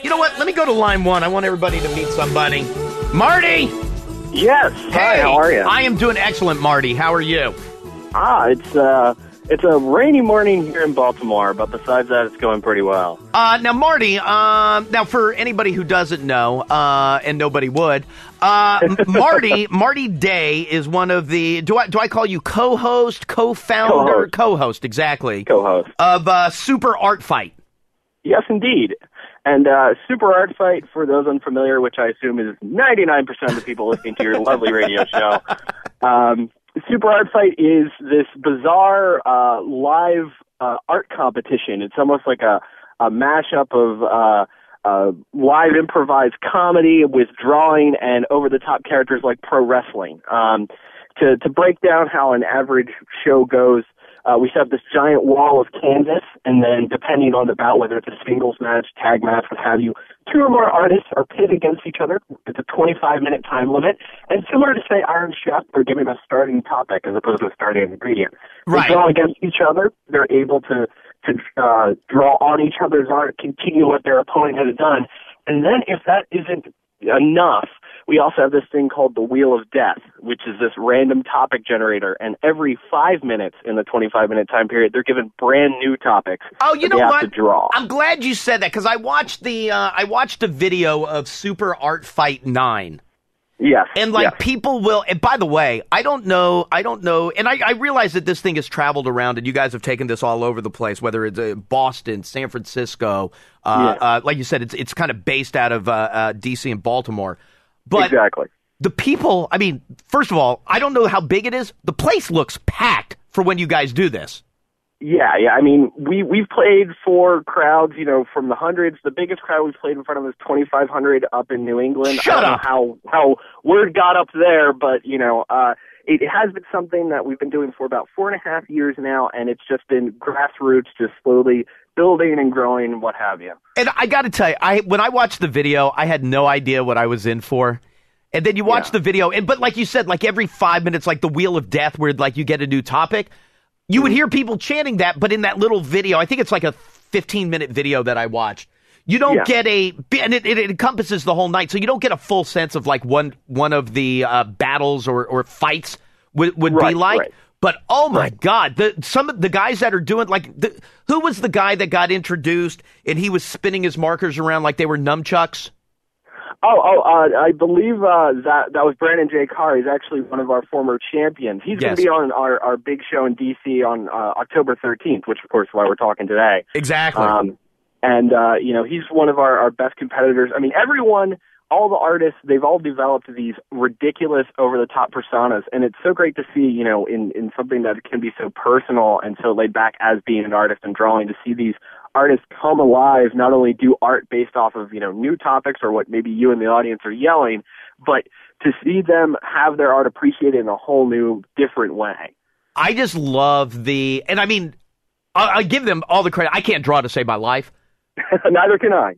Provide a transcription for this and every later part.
You know what? Let me go to line one. I want everybody to meet somebody. Marty! Yes. Hey, hi, how are you? I am doing excellent, Marty. How are you? It's a rainy morning here in Baltimore, but besides that, it's going pretty well. Now, Marty, now for anybody who doesn't know, and nobody would, Marty Day is one of the, do I call you co-host, co-founder? Co-host, exactly. Co-host. Of Super Art Fight. Yes, indeed. And Super Art Fight, for those unfamiliar, which I assume is 99% of the people listening to your lovely radio show, Super Art Fight is this bizarre live art competition. It's almost like a mashup of live improvised comedy with drawing and over-the-top characters like pro wrestling. To break down how an average show goes, we have this giant wall of canvas, and then depending on the bout, whether it's a singles match, tag match, what have you, two or more artists are pitted against each other. It's a 25-minute time limit. And similar to, say, Iron Chef, they're given a starting topic as opposed to a starting ingredient. Right. They draw against each other. They're able to draw on each other's art, continue what their opponent has done. And then if that isn't enough, we also have this thing called the Wheel of Death, which is this random topic generator. And every 5 minutes in the 25-minute time period, they're given brand new topics. Oh, you know they what? have to draw. I'm glad you said that because I watched a video of Super Art Fight 9. Yes. And people will, and by the way, I don't know, and I realize that this thing has traveled around and you guys have taken this all over the place, whether it's Boston, San Francisco, like you said, it's kind of based out of DC and Baltimore. But exactly. The people, I mean, first of all, I don't know how big it is. The place looks packed for when you guys do this. Yeah. I mean, we've played for crowds, from the hundreds. The biggest crowd we've played in front of is 2,500 up in New England. Shut I up. don't know how word got up there, but, it has been something that we've been doing for about 4.5 years now, and it's just been grassroots, just slowly building and growing and what have you. And I got to tell you, when I watched the video, I had no idea what I was in for. And then you watch the video, but like you said, like every 5 minutes, like the Wheel of Death, where like you get a new topic, you would hear people chanting that, but in that little video, I think it's like a 15-minute video that I watched. You don't get and it encompasses the whole night, so you don't get a full sense of like one of the battles or fights would be like. Right. But oh my God, some of the guys that are doing who was the guy that got introduced and he was spinning his markers around like they were nunchucks? I believe that was Brandon J. Carr. He's actually one of our former champions. He's going to be on our big show in D.C. on October 13th, which, of course, is why we're talking today. Exactly. He's one of our best competitors. I mean, all the artists, they've all developed these ridiculous, over-the-top personas, and it's so great to see, in something that can be so personal and so laid back as being an artist and drawing, to see these artists come alive, not only do art based off of, new topics or what maybe you and the audience are yelling, but to see them have their art appreciated in a whole new, different way. I just love and I mean, I give them all the credit. I can't draw to save my life. Neither can I.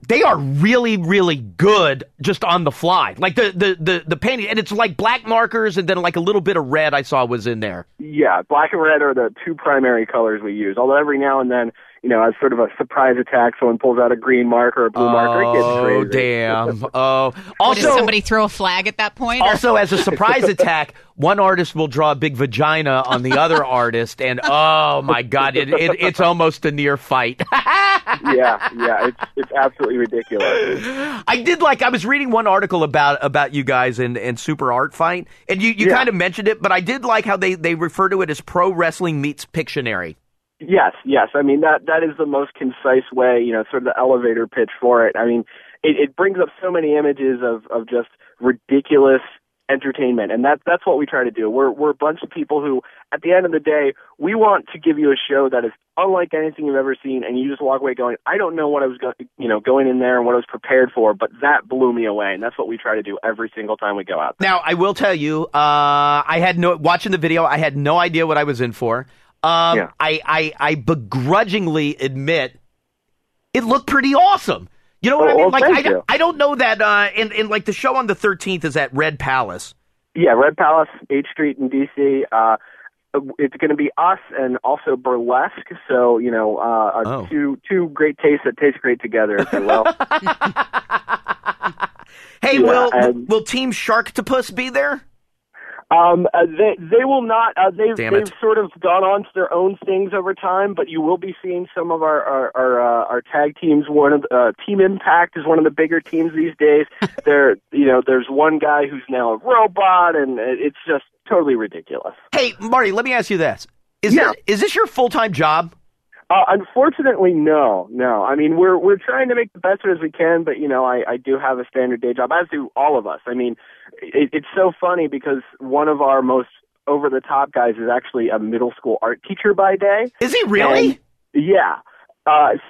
They are really, really good just on the fly. Like the painting, and it's like black markers and then like a little bit of red I saw was in there. Yeah, black and red are the two primary colors we use. Although every now and then, as sort of a surprise attack, someone pulls out a green marker or a blue marker. It gets crazy. Oh, damn. Also, does somebody throw a flag at that point? Also, as a surprise attack, one artist will draw a big vagina on the other artist, and oh my God, it's almost a near fight. Yeah, it's absolutely ridiculous. I was reading one article about you guys and Super Art Fight, and you kind of mentioned it, but I did like how they refer to it as pro wrestling meets Pictionary. Yes. I mean, that is the most concise way, sort of the elevator pitch for it. I mean, it brings up so many images of just ridiculous entertainment, and that's what we try to do. We're a bunch of people who, at the end of the day, we want to give you a show that is unlike anything you've ever seen, and you just walk away going, I don't know what I was going in there and what I was prepared for, but that blew me away, and that's what we try to do every single time we go out there. Now, I will tell you, watching the video, I had no idea what I was in for. I begrudgingly admit it looked pretty awesome. You know what I mean? Like, I don't know that, and like the show on the 13th is at Red Palace. Yeah, Red Palace, H Street in D.C. it's going to be us and also burlesque. So, two great tastes that taste great together, if you will. Hey, will Team Sharktopus be there? They will not. They've sort of gone on to their own things over time, but you will be seeing some of our tag teams. Team Impact is one of the bigger teams these days. There's one guy who's now a robot, and it's just totally ridiculous. Hey, Marty, let me ask you this: Is this your full-time job? Unfortunately, no. I mean, we're trying to make the best of it as we can, but I do have a standard day job, as do all of us. I mean, it's so funny because one of our most over-the-top guys is actually a middle school art teacher by day. Is he really? And, yeah.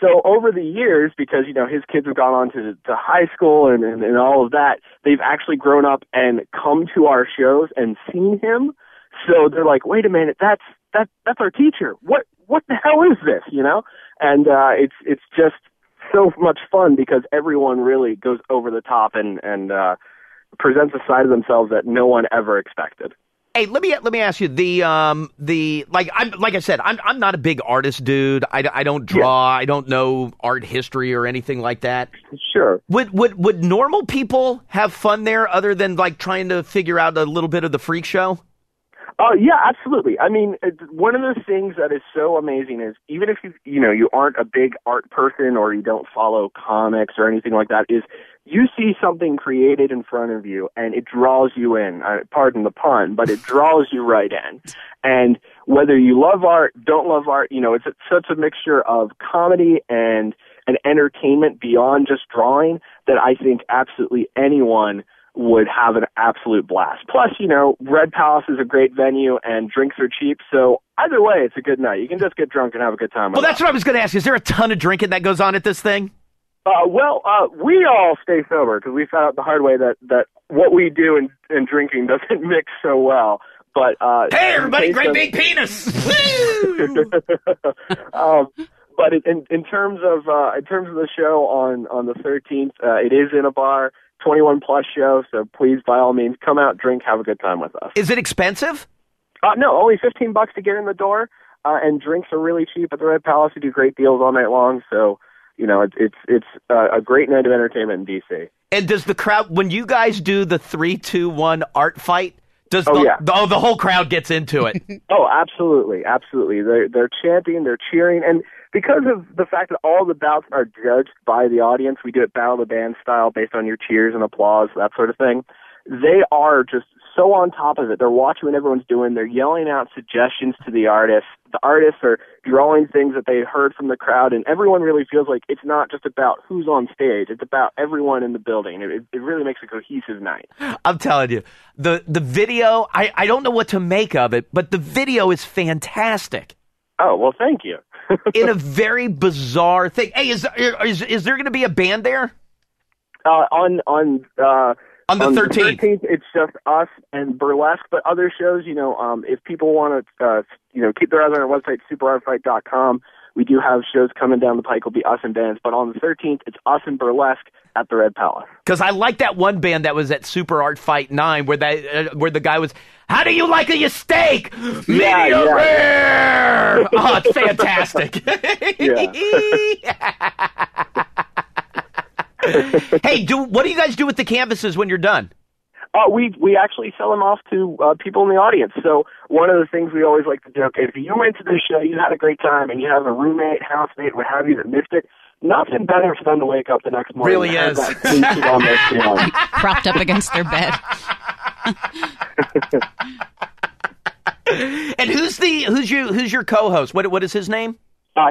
So over the years, because his kids have gone on to high school and all of that, they've actually grown up and come to our shows and seen him. So they're like, wait a minute, that's our teacher. What the hell is this, And it's just so much fun because everyone really goes over the top and presents a side of themselves that no one ever expected. Hey, let me ask you I'm not a big artist dude. I don't draw. Yeah. I don't know art history or anything like that. Sure. Would normal people have fun there other than like trying to figure out a little bit of the freak show? Yeah, absolutely. I mean, one of the things that is so amazing is even if you aren't a big art person or you don't follow comics or anything like that, is you see something created in front of you and it draws you in. Pardon the pun, but it draws you right in. And whether you love art, don't love art, it's such a mixture of comedy and an entertainment beyond just drawing that I think absolutely anyone would have an absolute blast. Plus, Red Palace is a great venue and drinks are cheap. So either way, it's a good night. You can just get drunk and have a good time. Well, that's what I was going to ask. Is there a ton of drinking that goes on at this thing? We all stay sober because we found out the hard way that what we do in drinking doesn't mix so well. But hey, everybody, great big penis! But in terms of the show on the 13th, it is in a bar. 21 plus show, so please, by all means, come out, drink, have a good time with us. Is it expensive? No, only $15 to get in the door, and drinks are really cheap at the Red Palace. We do great deals all night long, so it's a great night of entertainment in DC. And does the crowd, when you guys do the 3-2-1 art fight, does the whole crowd gets into it? Oh, absolutely. They're chanting, they're cheering, and because of the fact that all the bouts are judged by the audience, we do it Battle of the Band style based on your cheers and applause, that sort of thing. They are just so on top of it. They're watching what everyone's doing. They're yelling out suggestions to the artists. The artists are drawing things that they heard from the crowd, and everyone really feels like it's not just about who's on stage. It's about everyone in the building. It really makes a cohesive night. I'm telling you, the video, I don't know what to make of it, but the video is fantastic. Oh, well, thank you. In a very bizarre thing. Hey, is there going to be a band there? On the 13th, it's just us and burlesque. But other shows, if people want to, keep their eyes on our website, superartfight.com. We do have shows coming down the pike. Will be us and bands. But on the 13th, it's us and burlesque at the Red Palace. Because I like that one band that was at Super Art Fight 9 where the guy was, how do you like your steak? Medium rare! Oh, it's fantastic. Hey, what do you guys do with the canvases when you're done? We actually sell them off to people in the audience. So one of the things we always like to do, okay, if you went to this show, you had a great time, and you have a roommate, housemate, what have you, that missed it, nothing better for them to wake up the next morning. Really is. On their propped up against their bed. And who's your co-host? What is his name?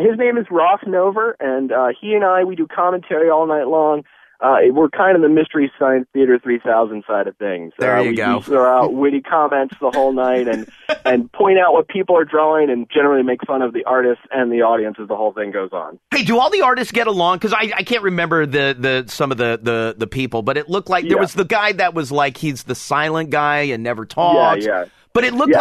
His name is Ross Nover, and he and I, we do commentary all night long. We're kind of the Mystery Science Theater 3000 side of things. There you go. We throw out witty comments the whole night and point out what people are drawing and generally make fun of the artists and the audience as the whole thing goes on. Hey, do all the artists get along? Because I can't remember some of the people, but it looked like there was the guy that was like he's the silent guy and never talks. Yeah. But it looked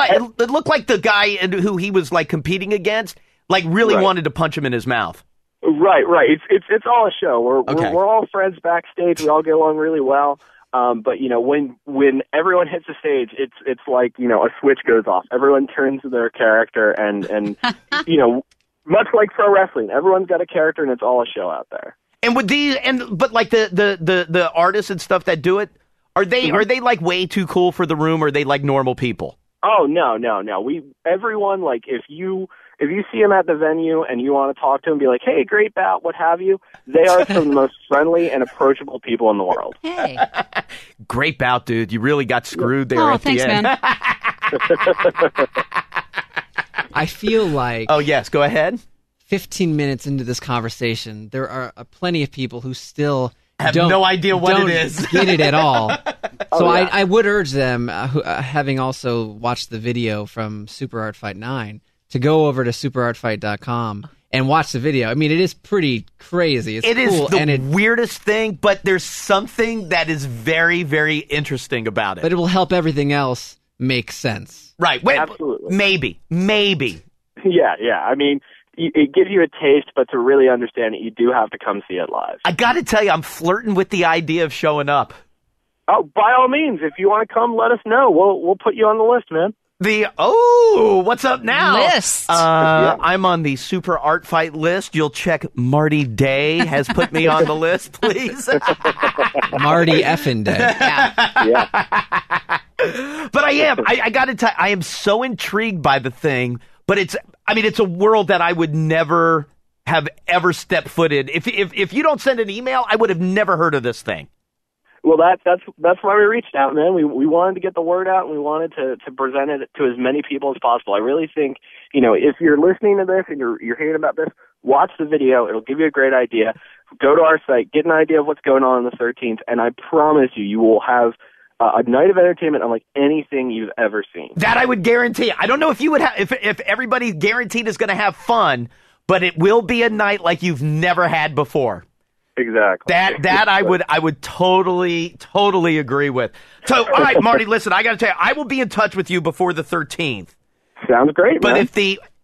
like the guy who he was like competing against like really wanted to punch him in his mouth. Right. It's all a show. We're all friends backstage. We all get along really well. But when everyone hits the stage, it's like a switch goes off. Everyone turns to their character, and much like pro wrestling, everyone's got a character, and it's all a show out there. And but like the artists and stuff that do it, are they like way too cool for the room, or are they like normal people? Oh no. Everyone, like, if you see them at the venue and you want to talk to them, be like, hey, great bout, what have you, they are some of the most friendly and approachable people in the world. Hey. Great bout, dude. You really got screwed there at thanks, the end. Man. I feel like... Oh, yes, go ahead. 15 minutes into this conversation, there are plenty of people who still have no idea what it is. Get it at all. So yeah. I would urge them, having also watched the video from Super Art Fight 9, to go over to superartfight.com and watch the video. I mean, it is pretty crazy. It's cool. It is the weirdest thing, but there's something that is very, very interesting about it. But it will help everything else make sense. Right. Wait, absolutely. Maybe. Yeah. I mean, it gives you a taste, but to really understand it, you do have to come see it live. I got to tell you, I'm flirting with the idea of showing up. Oh, by all means, if you want to come, let us know. We'll put you on the list, man. What's up now? List. I'm on the Super Art Fight list. You'll check Marty Day has put me on the list, please. Marty effing Day. Yeah. But I am. I got to tell you, I am so intrigued by the thing. But it's a world that I would never have ever stepped foot in. If you don't send an email, I would have never heard of this thing. Well, that's why we reached out, man. We wanted to get the word out, and we wanted to present it to as many people as possible. I really think, if you're listening to this and you're hearing about this, watch the video. It'll give you a great idea. Go to our site, get an idea of what's going on the 13th, and I promise you will have a night of entertainment unlike anything you've ever seen. That I would guarantee. I don't know if you would have, if everybody guaranteed is going to have fun, but it will be a night like you've never had before. Exactly. That I would totally agree with. So, all right, Marty, listen, I got to tell you, I will be in touch with you before the 13th. Sounds great, but man.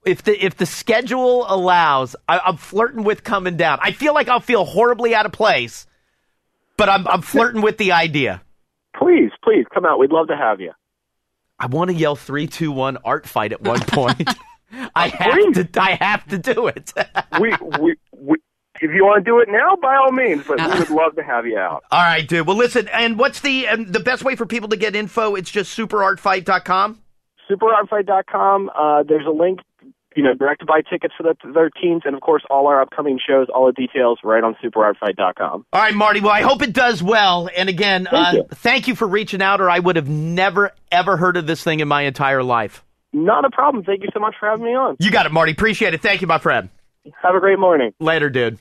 if the schedule allows, I'm flirting with coming down. I feel like I'll feel horribly out of place, but I'm flirting with the idea. Please come out. We'd love to have you. I want to yell 3, 2, 1 art fight at one point. I have to do it. If you want to do it now, by all means, but we would love to have you out. All right, dude. Well, listen, and what's the best way for people to get info? It's just superartfight.com? Superartfight.com. There's a link, direct to buy tickets for the 13th, and, of course, all our upcoming shows, all the details right on superartfight.com. All right, Marty. Well, I hope it does well. And, again, thank you for reaching out, or I would have never, ever heard of this thing in my entire life. Not a problem. Thank you so much for having me on. You got it, Marty. Appreciate it. Thank you, my friend. Have a great morning. Later, dude.